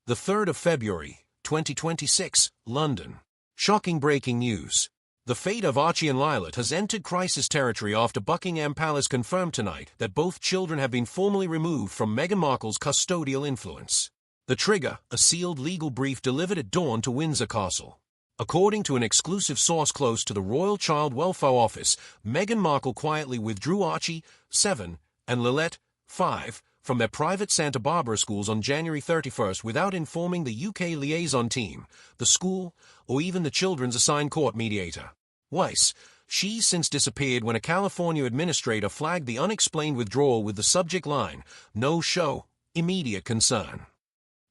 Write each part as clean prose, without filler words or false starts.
The 3rd of February, 2026, London. Shocking breaking news. The fate of Archie and Lilet has entered crisis territory after Buckingham Palace confirmed tonight that both children have been formally removed from Meghan Markle's custodial influence. The trigger, a sealed legal brief delivered at dawn to Windsor Castle. According to an exclusive source close to the Royal Child Welfare Office, Meghan Markle quietly withdrew Archie, 7, and Lilet, 5, from their private Santa Barbara schools on January 31st without informing the UK liaison team, the school, or even the children's assigned court mediator. Weiss, she's since disappeared when a California administrator flagged the unexplained withdrawal with the subject line, "No show, immediate concern."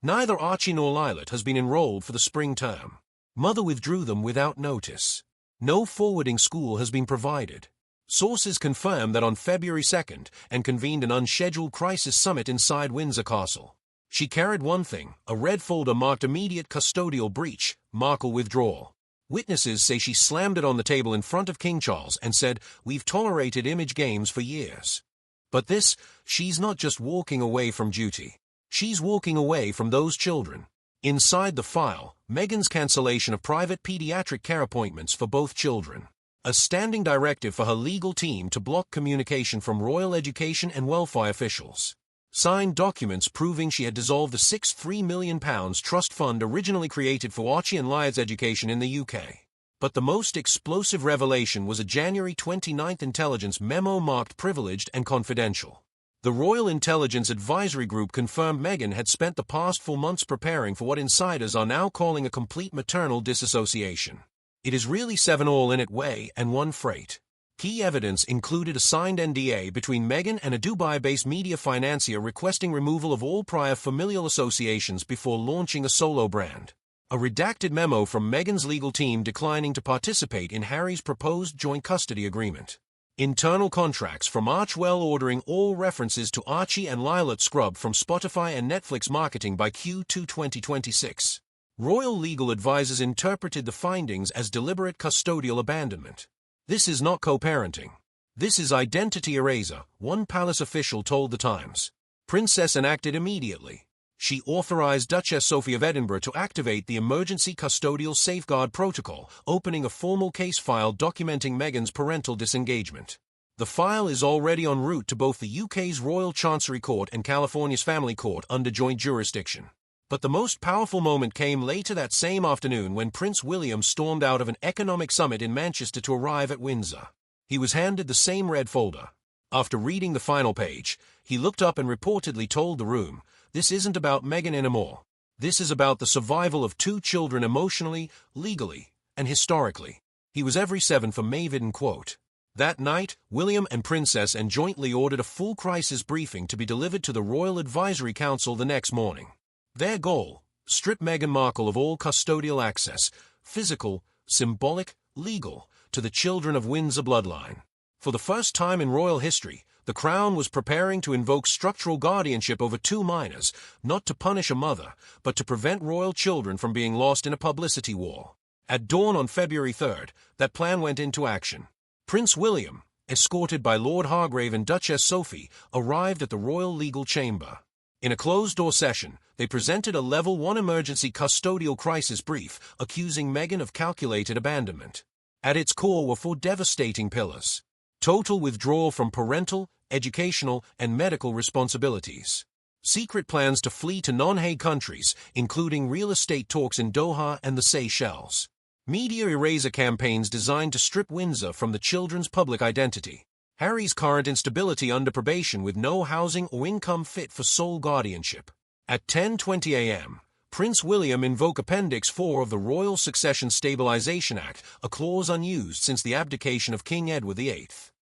Neither Archie nor Lilet has been enrolled for the spring term. Mother withdrew them without notice. No forwarding school has been provided. Sources confirm that on February 2nd and convened an unscheduled crisis summit inside Windsor Castle. She carried one thing, a red folder marked immediate custodial breach, Markle withdrawal. Witnesses say she slammed it on the table in front of King Charles and said, "We've tolerated image games for years." But this, she's not just walking away from duty. She's walking away from those children. Inside the file, Meghan's cancellation of private pediatric care appointments for both children. A standing directive for her legal team to block communication from royal education and welfare officials. Signed documents proving she had dissolved the £3 million trust fund originally created for Archie and Lilet's education in the UK. But the most explosive revelation was a January 29th intelligence memo marked privileged and confidential. The Royal Intelligence Advisory Group confirmed Meghan had spent the past 4 months preparing for what insiders are now calling a complete maternal disassociation. It is really 7 all in it way and 1 freight. Key evidence included a signed NDA between Meghan and a Dubai-based media financier requesting removal of all prior familial associations before launching a solo brand. A redacted memo from Meghan's legal team declining to participate in Harry's proposed joint custody agreement. Internal contracts from Archwell ordering all references to Archie and Lilet scrubbed from Spotify and Netflix marketing by Q2 2026. Royal legal advisors interpreted the findings as deliberate custodial abandonment. This is not co-parenting. This is identity erasure, one palace official told The Times. Princess enacted immediately. She authorized Duchess Sophie of Edinburgh to activate the Emergency Custodial Safeguard Protocol, opening a formal case file documenting Meghan's parental disengagement. The file is already en route to both the UK's Royal Chancery Court and California's Family Court under joint jurisdiction. But the most powerful moment came later that same afternoon when Prince William stormed out of an economic summit in Manchester to arrive at Windsor. He was handed the same red folder. After reading the final page, he looked up and reportedly told the room, "This isn't about Meghan anymore. This is about the survival of 2 children emotionally, legally, and historically." He was every 7 for Mavid, quote. That night, William and Princess jointly ordered a full crisis briefing to be delivered to the Royal Advisory Council the next morning. Their goal, strip Meghan Markle of all custodial access, physical, symbolic, legal, to the children of Windsor bloodline. For the first time in royal history, the Crown was preparing to invoke structural guardianship over 2 minors, not to punish a mother, but to prevent royal children from being lost in a publicity war. At dawn on February 3rd, that plan went into action. Prince William, escorted by Lord Hargrave and Duchess Sophie, arrived at the Royal Legal Chamber. In a closed-door session, they presented a Level 1 emergency custodial crisis brief, accusing Meghan of calculated abandonment. At its core were 4 devastating pillars. Total withdrawal from parental, educational, and medical responsibilities. Secret plans to flee to non-Hague countries, including real estate talks in Doha and the Seychelles. Media erasure campaigns designed to strip Windsor from the children's public identity. Harry's current instability under probation with no housing or income fit for sole guardianship. At 10:20 a.m., Prince William invoked Appendix 4 of the Royal Succession Stabilisation Act, a clause unused since the abdication of King Edward VIII.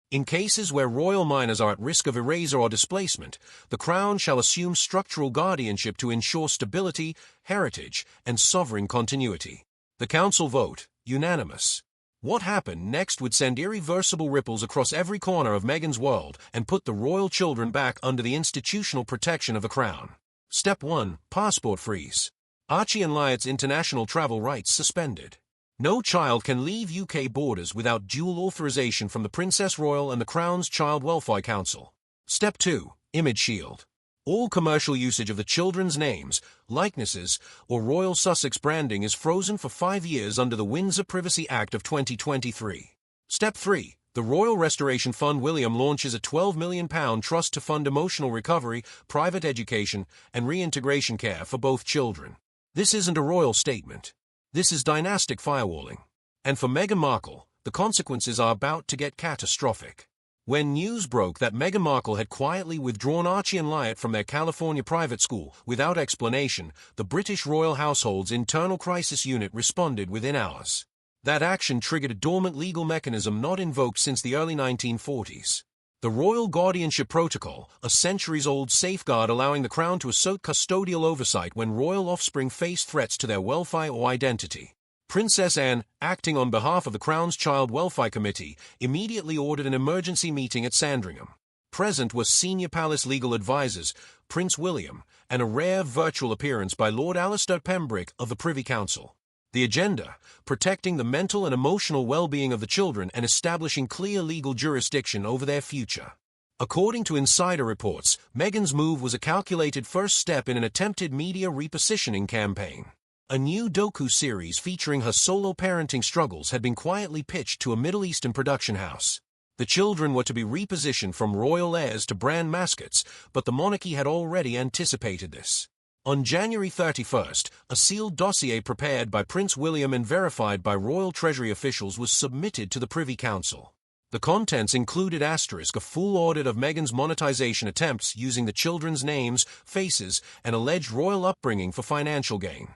In cases where royal minors are at risk of erasure or displacement, the Crown shall assume structural guardianship to ensure stability, heritage, and sovereign continuity. The Council vote, unanimous. What happened next would send irreversible ripples across every corner of Meghan's world and put the royal children back under the institutional protection of the Crown. Step 1. Passport freeze. Archie and Lilet's international travel rights suspended. No child can leave UK borders without dual authorization from the Princess Royal and the Crown's Child Welfare Council. Step 2. Image shield. All commercial usage of the children's names, likenesses, or Royal Sussex branding is frozen for 5 years under the Windsor Privacy Act of 2023. Step 3. The Royal Restoration Fund. William launches a £12 million trust to fund emotional recovery, private education, and reintegration care for both children. This isn't a royal statement. This is dynastic firewalling. And for Meghan Markle, the consequences are about to get catastrophic. When news broke that Meghan Markle had quietly withdrawn Archie and Wyatt from their California private school without explanation, the British royal household's internal crisis unit responded within hours. That action triggered a dormant legal mechanism not invoked since the early 1940s. The Royal Guardianship Protocol, a centuries-old safeguard allowing the Crown to assert custodial oversight when royal offspring face threats to their welfare or identity. Princess Anne, acting on behalf of the Crown's Child Welfare Committee, immediately ordered an emergency meeting at Sandringham. Present were senior palace legal advisers, Prince William, and a rare virtual appearance by Lord Alistair Pembroke of the Privy Council. The agenda: protecting the mental and emotional well-being of the children and establishing clear legal jurisdiction over their future. According to insider reports, Meghan's move was a calculated first step in an attempted media repositioning campaign. A new docu-series featuring her solo parenting struggles had been quietly pitched to a Middle Eastern production house. The children were to be repositioned from royal heirs to brand mascots, but the monarchy had already anticipated this. On January 31st, a sealed dossier prepared by Prince William and verified by Royal Treasury officials was submitted to the Privy Council. The contents included a full audit of Meghan's monetization attempts using the children's names, faces, and alleged royal upbringing for financial gain.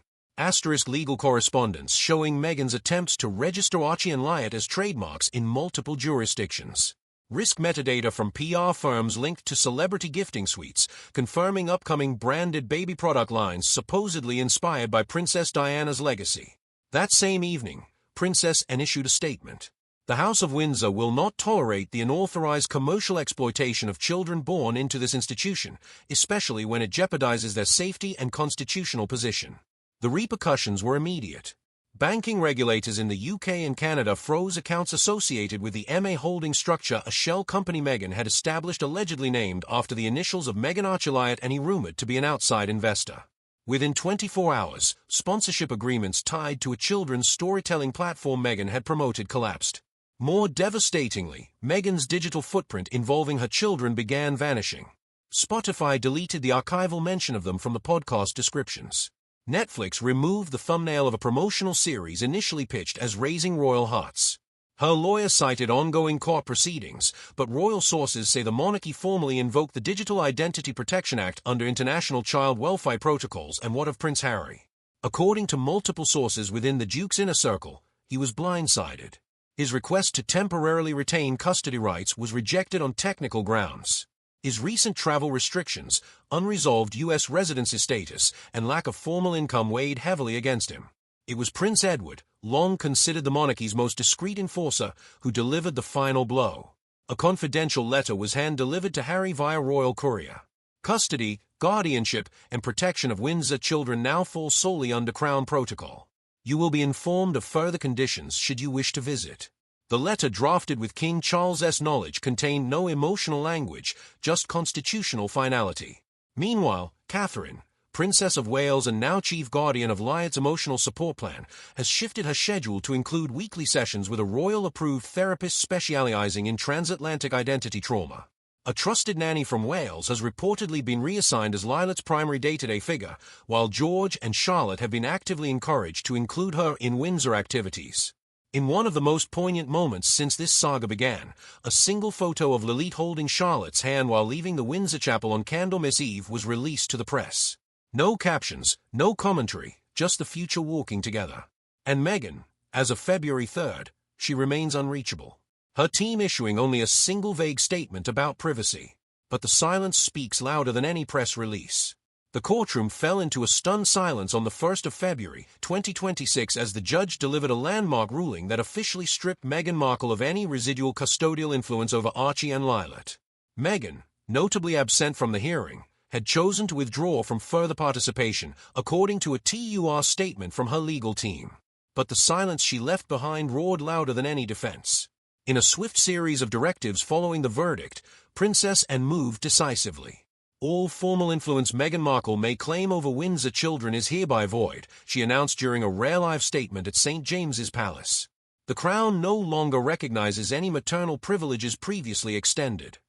Legal correspondence showing Meghan's attempts to register Archie and Wyatt as trademarks in multiple jurisdictions. Risk metadata from PR firms linked to celebrity gifting suites, confirming upcoming branded baby product lines supposedly inspired by Princess Diana's legacy. That same evening, Princess Anne issued a statement. The House of Windsor will not tolerate the unauthorized commercial exploitation of children born into this institution, especially when it jeopardizes their safety and constitutional position. The repercussions were immediate. Banking regulators in the UK and Canada froze accounts associated with the MA holding structure, a shell company Meghan had established, allegedly named after the initials of Meghan Archulite, and he rumored to be an outside investor. Within 24 hours, sponsorship agreements tied to a children's storytelling platform Meghan had promoted collapsed. More devastatingly, Meghan's digital footprint involving her children began vanishing. Spotify deleted the archival mention of them from the podcast descriptions. Netflix removed the thumbnail of a promotional series initially pitched as Raising Royal Hearts. Her lawyer cited ongoing court proceedings, but royal sources say the monarchy formally invoked the Digital Identity Protection Act under international child welfare protocols. And what of Prince Harry? According to multiple sources within the Duke's inner circle, he was blindsided. His request to temporarily retain custody rights was rejected on technical grounds. His recent travel restrictions, unresolved U.S. residency status, and lack of formal income weighed heavily against him. It was Prince Edward, long considered the monarchy's most discreet enforcer, who delivered the final blow. A confidential letter was hand-delivered to Harry via royal courier. Custody, guardianship, and protection of Windsor children now fall solely under Crown protocol. You will be informed of further conditions should you wish to visit. The letter, drafted with King Charles's knowledge, contained no emotional language, just constitutional finality. Meanwhile, Catherine, Princess of Wales and now Chief Guardian of Wyatt's emotional support plan, has shifted her schedule to include weekly sessions with a royal-approved therapist specializing in transatlantic identity trauma. A trusted nanny from Wales has reportedly been reassigned as Lila's primary day-to-day figure, while George and Charlotte have been actively encouraged to include her in Windsor activities. In one of the most poignant moments since this saga began, a single photo of Lilith holding Charlotte's hand while leaving the Windsor Chapel on Candlemas Eve was released to the press. No captions, no commentary, just the future walking together. And Meghan, as of February 3rd, she remains unreachable. Her team issuing only a single vague statement about privacy. But the silence speaks louder than any press release. The courtroom fell into a stunned silence on the 1st of February, 2026 as the judge delivered a landmark ruling that officially stripped Meghan Markle of any residual custodial influence over Archie and Lilith. Meghan, notably absent from the hearing, had chosen to withdraw from further participation, according to a TUR statement from her legal team. But the silence she left behind roared louder than any defense. In a swift series of directives following the verdict, Princess Anne moved decisively. All formal influence Meghan Markle may claim over Windsor children is hereby void, she announced during a rare live statement at St. James's Palace. The Crown no longer recognizes any maternal privileges previously extended.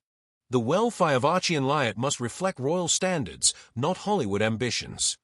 The welfare of Archie and Wyatt must reflect royal standards, not Hollywood ambitions.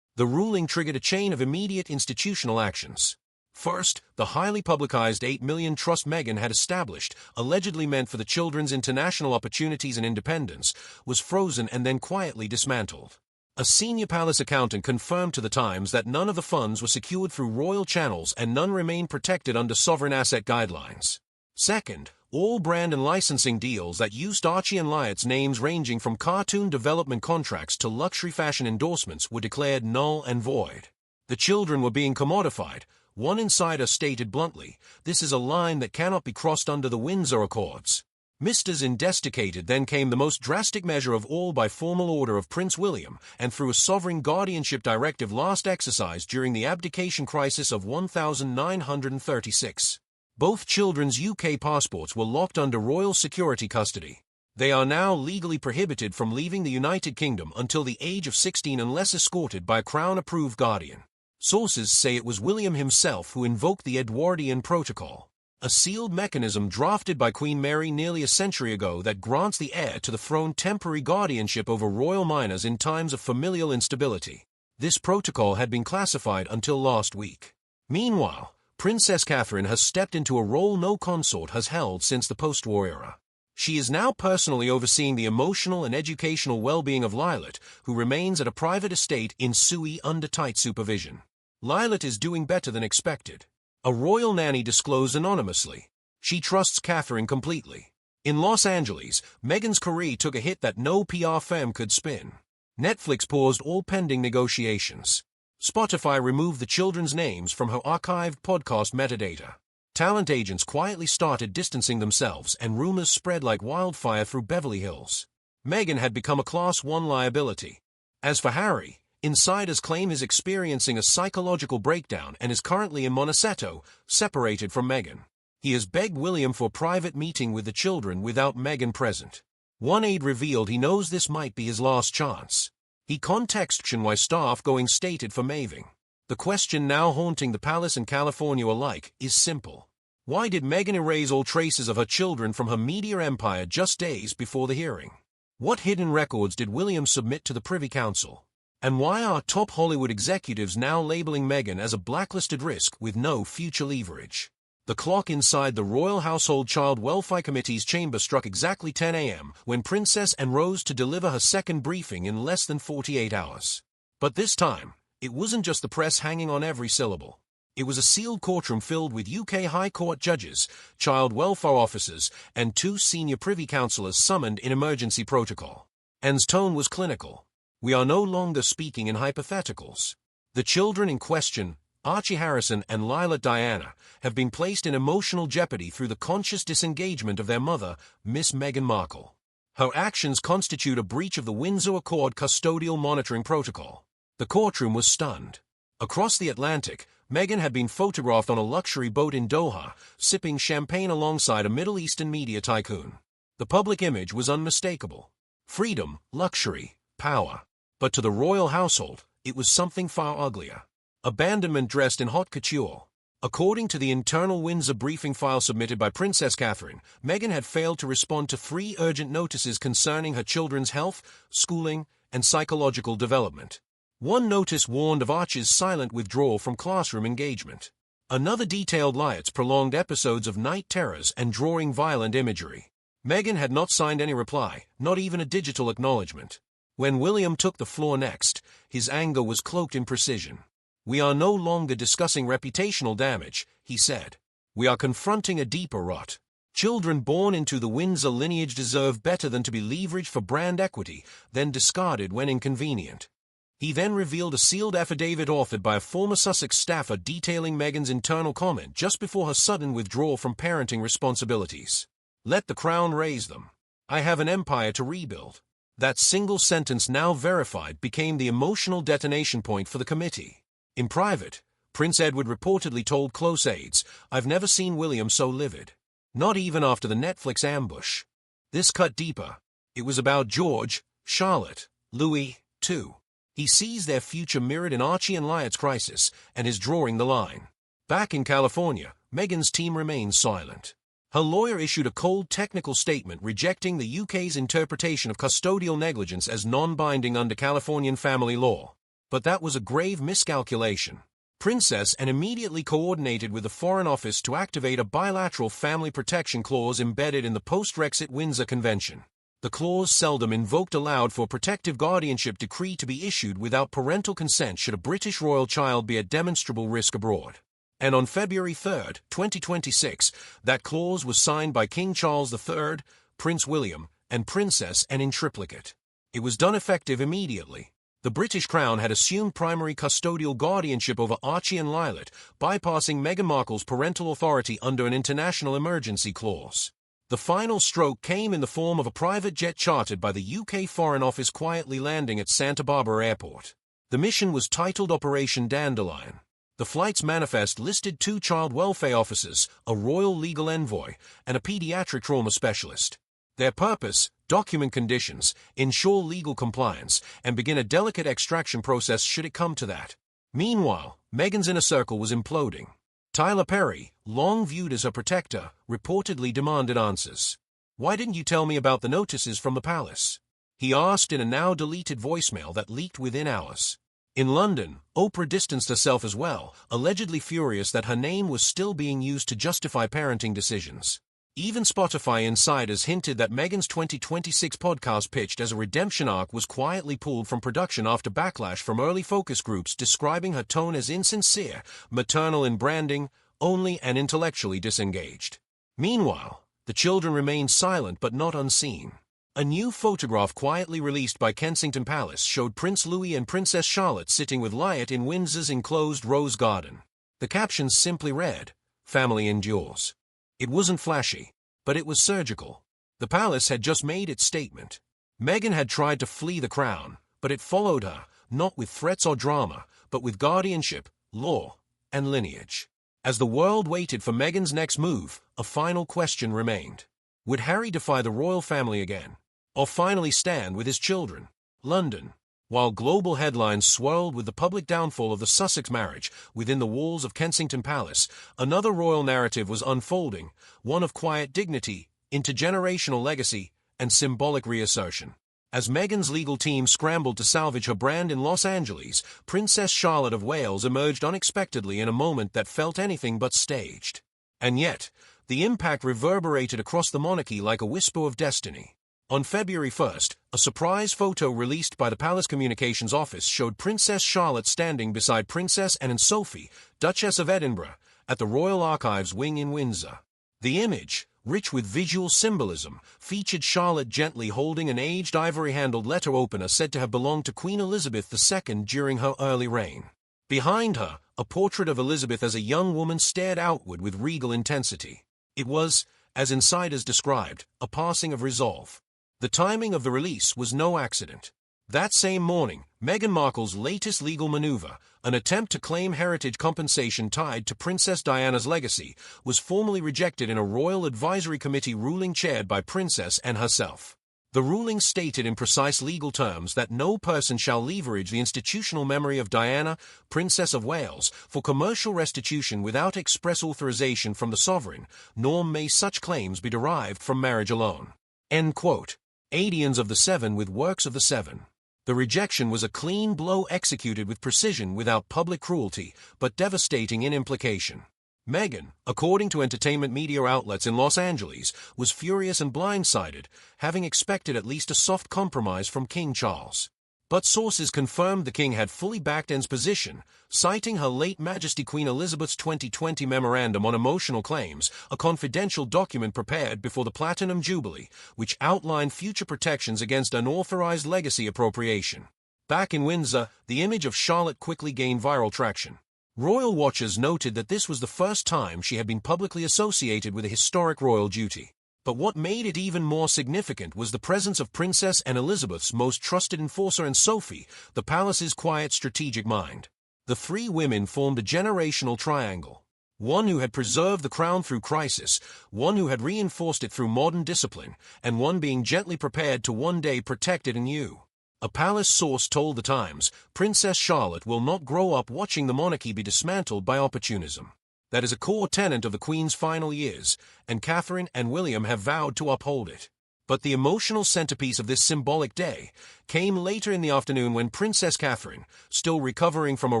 The ruling triggered a chain of immediate institutional actions. First, the highly publicized $8 million trust Meghan had established, allegedly meant for the children's international opportunities and independence, was frozen and then quietly dismantled. A senior palace accountant confirmed to The Times that none of the funds were secured through royal channels and none remain protected under sovereign asset guidelines. Second, all brand and licensing deals that used Archie and Wyatt's names ranging from cartoon development contracts to luxury fashion endorsements were declared null and void. The children were being commodified. One insider stated bluntly, "This is a line that cannot be crossed under the Windsor Accords." Misters investigated. Then came the most drastic measure of all by formal order of Prince William, and through a sovereign guardianship directive last exercised during the abdication crisis of 1936. Both children's UK passports were locked under royal security custody. They are now legally prohibited from leaving the United Kingdom until the age of 16 unless escorted by a Crown-approved guardian. Sources say it was William himself who invoked the Edwardian Protocol, a sealed mechanism drafted by Queen Mary nearly a century ago that grants the heir to the throne temporary guardianship over royal minors in times of familial instability. This protocol had been classified until last week. Meanwhile, Princess Catherine has stepped into a role no consort has held since the post-war era. She is now personally overseeing the emotional and educational well-being of Lilet, who remains at a private estate in Sui under tight supervision. Lilet is doing better than expected. A royal nanny disclosed anonymously. She trusts Catherine completely. In Los Angeles, Meghan's career took a hit that no PR firm could spin. Netflix paused all pending negotiations. Spotify removed the children's names from her archived podcast metadata. Talent agents quietly started distancing themselves, and rumors spread like wildfire through Beverly Hills. Meghan had become a Class 1 liability. As for Harry, insiders claim he's experiencing a psychological breakdown and is currently in Monaceto, separated from Meghan. He has begged William for a private meeting with the children without Meghan present. One aide revealed he knows this might be his last chance. He contexted why staff going stated for Maving. The question now haunting the palace and California alike is simple. Why did Meghan erase all traces of her children from her media empire just days before the hearing? What hidden records did William submit to the Privy Council? And why are top Hollywood executives now labeling Meghan as a blacklisted risk with no future leverage? The clock inside the Royal Household Child Welfare Committee's chamber struck exactly 10 a.m. when Princess Anne rose to deliver her second briefing in less than 48 hours. But this time, it wasn't just the press hanging on every syllable. It was a sealed courtroom filled with UK High Court judges, child welfare officers, and 2 senior Privy Councillors summoned in emergency protocol. Anne's tone was clinical. We are no longer speaking in hypotheticals. The children in question, Archie Harrison and Lila Diana, have been placed in emotional jeopardy through the conscious disengagement of their mother, Miss Meghan Markle. Her actions constitute a breach of the Windsor Accord custodial monitoring protocol. The courtroom was stunned. Across the Atlantic, Meghan had been photographed on a luxury boat in Doha, sipping champagne alongside a Middle Eastern media tycoon. The public image was unmistakable. Freedom, luxury, power. But to the royal household, it was something far uglier. Abandonment dressed in haute couture. According to the internal Windsor briefing file submitted by Princess Catherine, Meghan had failed to respond to 3 urgent notices concerning her children's health, schooling, and psychological development. One notice warned of Archie's silent withdrawal from classroom engagement. Another detailed Wyatt's prolonged episodes of night terrors and drawing violent imagery. Meghan had not signed any reply, not even a digital acknowledgement. When William took the floor next, his anger was cloaked in precision. We are no longer discussing reputational damage, he said. We are confronting a deeper rot. Children born into the Windsor lineage deserve better than to be leveraged for brand equity, then discarded when inconvenient. He then revealed a sealed affidavit authored by a former Sussex staffer detailing Meghan's internal comment just before her sudden withdrawal from parenting responsibilities. Let the Crown raise them. I have an empire to rebuild. That single sentence, now verified, became the emotional detonation point for the committee. In private, Prince Edward reportedly told close aides, "I've never seen William so livid. Not even after the Netflix ambush." This cut deeper. It was about George, Charlotte, Louis, too. He sees their future mirrored in Archie and Wyatt's crisis and is drawing the line. Back in California, Meghan's team remains silent. Her lawyer issued a cold technical statement rejecting the UK's interpretation of custodial negligence as non-binding under Californian family law. But that was a grave miscalculation. Princess and immediately coordinated with the Foreign Office to activate a bilateral family protection clause embedded in the post-Brexit Windsor Convention. The clause seldom invoked allowed for a protective guardianship decree to be issued without parental consent should a British royal child be at demonstrable risk abroad. And on February 3, 2026, that clause was signed by King Charles III, Prince William, and Princess Anne in triplicate. It was done effective immediately. The British Crown had assumed primary custodial guardianship over Archie and Wyatt, bypassing Meghan Markle's parental authority under an international emergency clause. The final stroke came in the form of a private jet chartered by the UK Foreign Office quietly landing at Santa Barbara Airport. The mission was titled Operation Dandelion. The flight's manifest listed 2 child welfare officers, a royal legal envoy, and a pediatric trauma specialist. Their purpose: document conditions, ensure legal compliance, and begin a delicate extraction process should it come to that. Meanwhile, Meghan's inner circle was imploding. Tyler Perry, long viewed as her protector, reportedly demanded answers. "Why didn't you tell me about the notices from the palace?" he asked in a now-deleted voicemail that leaked within hours. In London, Oprah distanced herself as well, allegedly furious that her name was still being used to justify parenting decisions. Even Spotify insiders hinted that Meghan's 2026 podcast pitched as a redemption arc was quietly pulled from production after backlash from early focus groups describing her tone as insincere, maternal in branding, only and intellectually disengaged. Meanwhile, the children remained silent but not unseen. A new photograph quietly released by Kensington Palace showed Prince Louis and Princess Charlotte sitting with Wyatt in Windsor's enclosed rose garden. The caption simply read, "Family endures." It wasn't flashy, but it was surgical. The palace had just made its statement. Meghan had tried to flee the crown, but it followed her, not with threats or drama, but with guardianship, law, and lineage. As the world waited for Meghan's next move, a final question remained. Would Harry defy the royal family again? Or finally stand with his children? London. While global headlines swirled with the public downfall of the Sussex marriage within the walls of Kensington Palace, another royal narrative was unfolding, one of quiet dignity, intergenerational legacy, and symbolic reassertion. As Meghan's legal team scrambled to salvage her brand in Los Angeles, Princess Charlotte of Wales emerged unexpectedly in a moment that felt anything but staged. And yet, the impact reverberated across the monarchy like a whisper of destiny. On February 1st, a surprise photo released by the Palace Communications Office showed Princess Charlotte standing beside Princess Anne and Sophie, Duchess of Edinburgh, at the Royal Archives wing in Windsor. The image, rich with visual symbolism, featured Charlotte gently holding an aged ivory-handled letter opener said to have belonged to Queen Elizabeth II during her early reign. Behind her, a portrait of Elizabeth as a young woman stared outward with regal intensity. It was, as insiders described, a passing of resolve. The timing of the release was no accident. That same morning, Meghan Markle's latest legal maneuver, an attempt to claim heritage compensation tied to Princess Diana's legacy, was formally rejected in a royal advisory committee ruling chaired by Princess Anne herself. The ruling stated in precise legal terms that no person shall leverage the institutional memory of Diana, Princess of Wales, for commercial restitution without express authorization from the sovereign, nor may such claims be derived from marriage alone. End quote. Adians of the Seven with works of the Seven. The rejection was a clean blow executed with precision without public cruelty, but devastating in implication. Meghan, according to entertainment media outlets in Los Angeles, was furious and blindsided, having expected at least a soft compromise from King Charles. But sources confirmed the king had fully backed Anne's position, citing Her late Majesty Queen Elizabeth's 2020 Memorandum on Emotional Claims, a confidential document prepared before the Platinum Jubilee, which outlined future protections against unauthorized legacy appropriation. Back in Windsor, the image of Charlotte quickly gained viral traction. Royal watchers noted that this was the first time she had been publicly associated with a historic royal duty. But what made it even more significant was the presence of Princess Anne Elizabeth's most trusted enforcer and Sophie, the palace's quiet strategic mind. The three women formed a generational triangle. One who had preserved the crown through crisis, one who had reinforced it through modern discipline, and one being gently prepared to one day protect it anew. A palace source told The Times, Princess Charlotte will not grow up watching the monarchy be dismantled by opportunism. That is a core tenet of the Queen's final years, and Catherine and William have vowed to uphold it. But the emotional centerpiece of this symbolic day came later in the afternoon when Princess Catherine, still recovering from a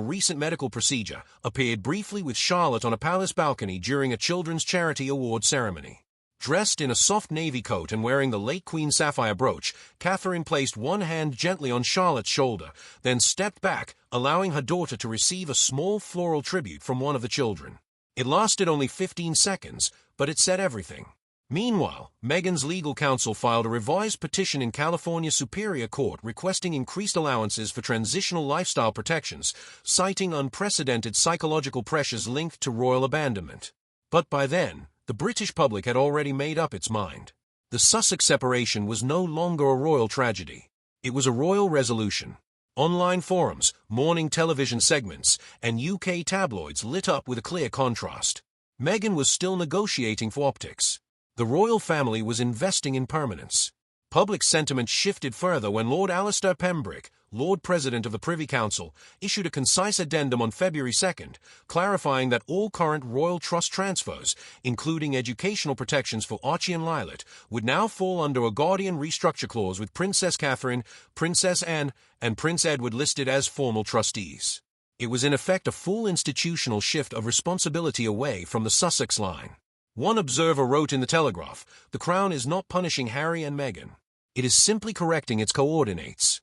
recent medical procedure, appeared briefly with Charlotte on a palace balcony during a children's charity award ceremony. Dressed in a soft navy coat and wearing the late Queen's sapphire brooch, Catherine placed one hand gently on Charlotte's shoulder, then stepped back, allowing her daughter to receive a small floral tribute from one of the children. It lasted only 15 seconds, but it said everything. Meanwhile, Meghan's legal counsel filed a revised petition in California Superior Court requesting increased allowances for transitional lifestyle protections, citing unprecedented psychological pressures linked to royal abandonment. But by then, the British public had already made up its mind. The Sussex separation was no longer a royal tragedy. It was a royal resolution. Online forums, morning television segments, and UK tabloids lit up with a clear contrast. Meghan was still negotiating for optics. The royal family was investing in permanence. Public sentiment shifted further when Lord Alistair Pembroke, Lord President of the Privy Council, issued a concise addendum on February 2nd, clarifying that all current royal trust transfers, including educational protections for Archie and Lilet, would now fall under a guardian restructure clause with Princess Catherine, Princess Anne, and Prince Edward listed as formal trustees. It was in effect a full institutional shift of responsibility away from the Sussex line. One observer wrote in The Telegraph, "The Crown is not punishing Harry and Meghan. It is simply correcting its coordinates."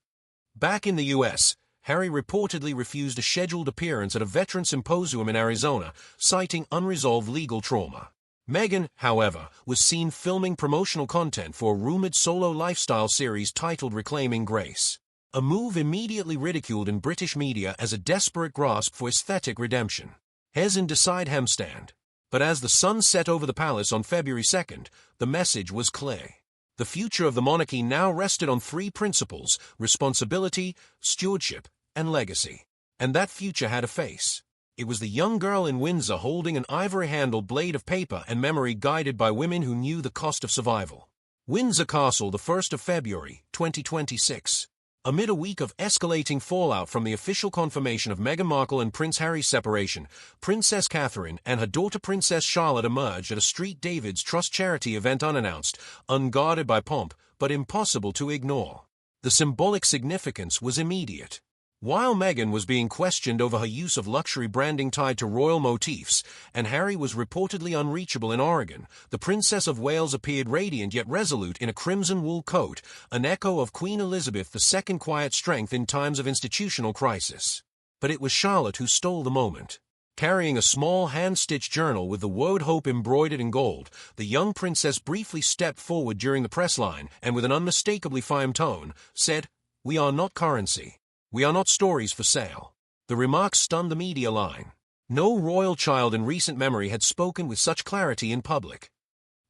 Back in the US, Harry reportedly refused a scheduled appearance at a veteran symposium in Arizona, citing unresolved legal trauma. Meghan, however, was seen filming promotional content for a rumored solo lifestyle series titled Reclaiming Grace. A move immediately ridiculed in British media as a desperate grasp for aesthetic redemption. Hes in decide hemstand. But as the sun set over the palace on February 2nd, the message was clear. The future of the monarchy now rested on three principles: responsibility, stewardship, and legacy. And that future had a face. It was the young girl in Windsor holding an ivory-handled blade of paper and memory guided by women who knew the cost of survival. Windsor Castle, the 1st of February, 2026. Amid a week of escalating fallout from the official confirmation of Meghan Markle and Prince Harry's separation, Princess Catherine and her daughter Princess Charlotte emerged at a St. David's Trust charity event unannounced, unguarded by pomp, but impossible to ignore. The symbolic significance was immediate. While Meghan was being questioned over her use of luxury branding tied to royal motifs, and Harry was reportedly unreachable in Oregon, the Princess of Wales appeared radiant yet resolute in a crimson wool coat, an echo of Queen Elizabeth II's quiet strength in times of institutional crisis. But it was Charlotte who stole the moment. Carrying a small hand-stitched journal with the word hope embroidered in gold, the young princess briefly stepped forward during the press line and with an unmistakably firm tone, said, "We are not currency. We are not stories for sale." The remarks stunned the media line. No royal child in recent memory had spoken with such clarity in public.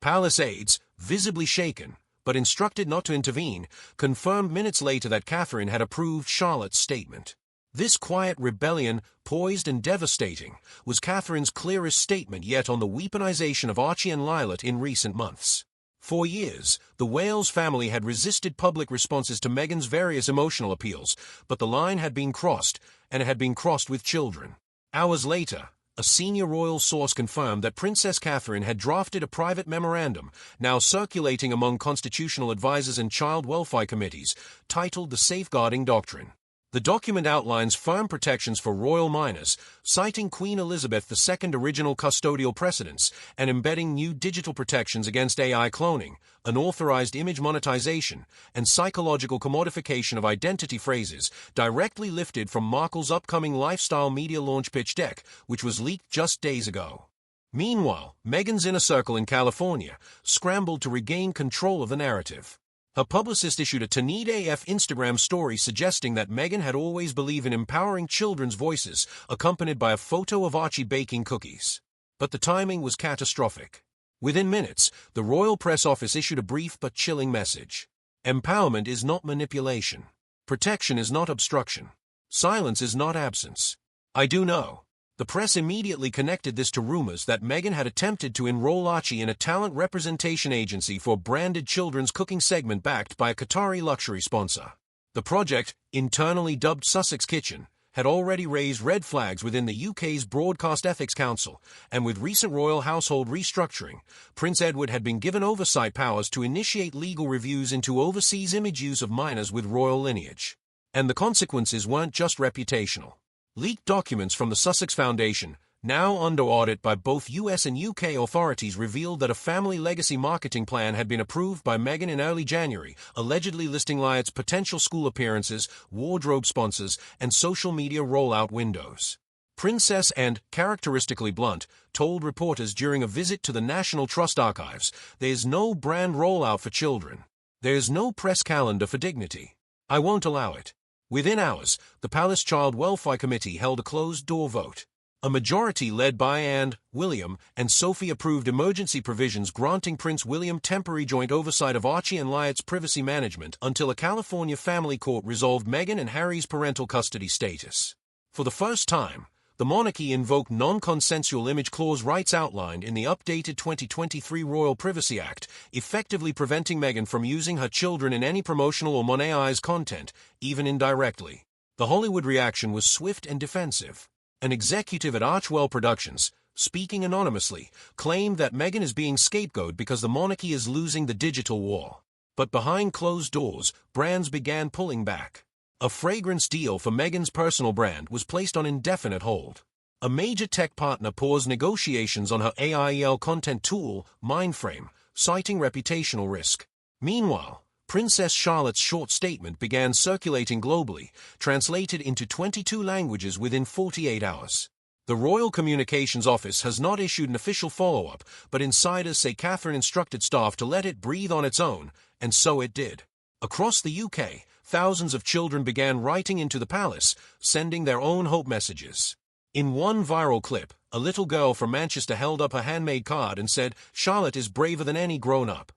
Palace aides, visibly shaken, but instructed not to intervene, confirmed minutes later that Catherine had approved Charlotte's statement. This quiet rebellion, poised and devastating, was Catherine's clearest statement yet on the weaponization of Archie and Lilet in recent months. For years, the Wales family had resisted public responses to Meghan's various emotional appeals, but the line had been crossed, and it had been crossed with children. Hours later, a senior royal source confirmed that Princess Catherine had drafted a private memorandum, now circulating among constitutional advisers and child welfare committees, titled The Safeguarding Doctrine. The document outlines firm protections for royal minors, citing Queen Elizabeth II's original custodial precedents and embedding new digital protections against AI cloning, unauthorized image monetization, and psychological commodification of identity phrases directly lifted from Markle's upcoming lifestyle media launch pitch deck, which was leaked just days ago. Meanwhile, Meghan's inner circle in California scrambled to regain control of the narrative. Her publicist issued a Tanid AF Instagram story suggesting that Meghan had always believed in empowering children's voices, accompanied by a photo of Archie baking cookies. But the timing was catastrophic. Within minutes, the royal press office issued a brief but chilling message. Empowerment is not manipulation. Protection is not obstruction. Silence is not absence. I do know. The press immediately connected this to rumors that Meghan had attempted to enroll Archie in a talent representation agency for a branded children's cooking segment backed by a Qatari luxury sponsor. The project, internally dubbed Sussex Kitchen, had already raised red flags within the UK's Broadcast Ethics Council, and with recent royal household restructuring, Prince Edward had been given oversight powers to initiate legal reviews into overseas image use of minors with royal lineage. And the consequences weren't just reputational. Leaked documents from the Sussex Foundation, now under audit by both US and UK authorities, revealed that a family legacy marketing plan had been approved by Meghan in early January, allegedly listing Lylett's potential school appearances, wardrobe sponsors, and social media rollout windows. Princess and, characteristically blunt, told reporters during a visit to the National Trust archives, "There's no brand rollout for children. There's no press calendar for dignity. I won't allow it." Within hours, the Palace Child Welfare Committee held a closed-door vote. A majority led by Anne, William, and Sophie approved emergency provisions granting Prince William temporary joint oversight of Archie and Lylett's privacy management until a California family court resolved Meghan and Harry's parental custody status. For the first time, the monarchy invoked non-consensual image clause rights outlined in the updated 2023 Royal Privacy Act, effectively preventing Meghan from using her children in any promotional or monetized content, even indirectly. The Hollywood reaction was swift and defensive. An executive at Archwell Productions, speaking anonymously, claimed that Meghan is being scapegoated because the monarchy is losing the digital war. But behind closed doors, brands began pulling back. A fragrance deal for Meghan's personal brand was placed on indefinite hold. A major tech partner paused negotiations on her AIEL content tool, Mindframe, citing reputational risk. Meanwhile, Princess Charlotte's short statement began circulating globally, translated into 22 languages within 48 hours. The Royal Communications Office has not issued an official follow-up, but insiders say Catherine instructed staff to let it breathe on its own, and so it did. Across the UK, thousands of children began writing into the palace, sending their own hope messages. In one viral clip, a little girl from Manchester held up a handmade card and said, "Charlotte is braver than any grown-up."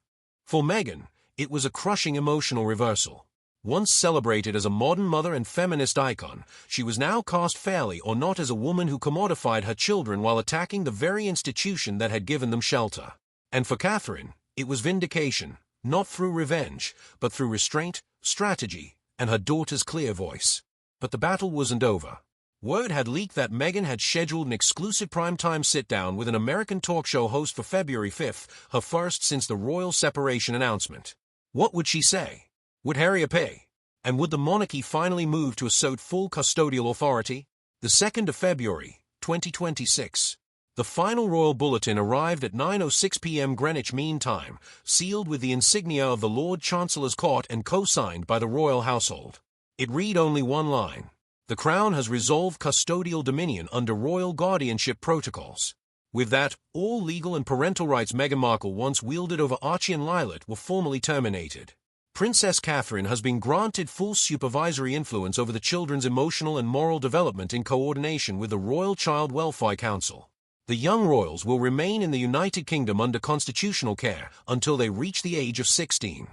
For Meghan, it was a crushing emotional reversal. Once celebrated as a modern mother and feminist icon, she was now cast fairly or not as a woman who commodified her children while attacking the very institution that had given them shelter. And for Catherine, it was vindication, not through revenge, but through restraint, strategy, and her daughter's clear voice. But the battle wasn't over. Word had leaked that Meghan had scheduled an exclusive primetime sit-down with an American talk show host for February 5th, her first since the royal separation announcement. What would she say? Would Harry appear? And would the monarchy finally move to assert full custodial authority? The 2nd of February, 2026. The final royal bulletin arrived at 9:06 p.m. Greenwich Mean Time, sealed with the insignia of the Lord Chancellor's Court and co-signed by the royal household. It read only one line. The Crown has resolved custodial dominion under royal guardianship protocols. With that, all legal and parental rights Meghan Markle once wielded over Archie and Lilette were formally terminated. Princess Catherine has been granted full supervisory influence over the children's emotional and moral development in coordination with the Royal Child Welfare Council. The young royals will remain in the United Kingdom under constitutional care until they reach the age of 16.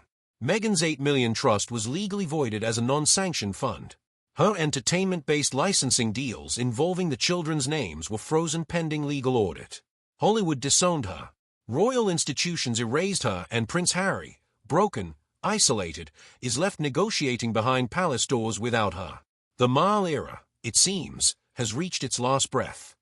Meghan's £8 million trust was legally voided as a non-sanctioned fund. Her entertainment-based licensing deals involving the children's names were frozen pending legal audit. Hollywood disowned her. Royal institutions erased her, and Prince Harry, broken, isolated, is left negotiating behind palace doors without her. The Markle era, it seems, has reached its last breath.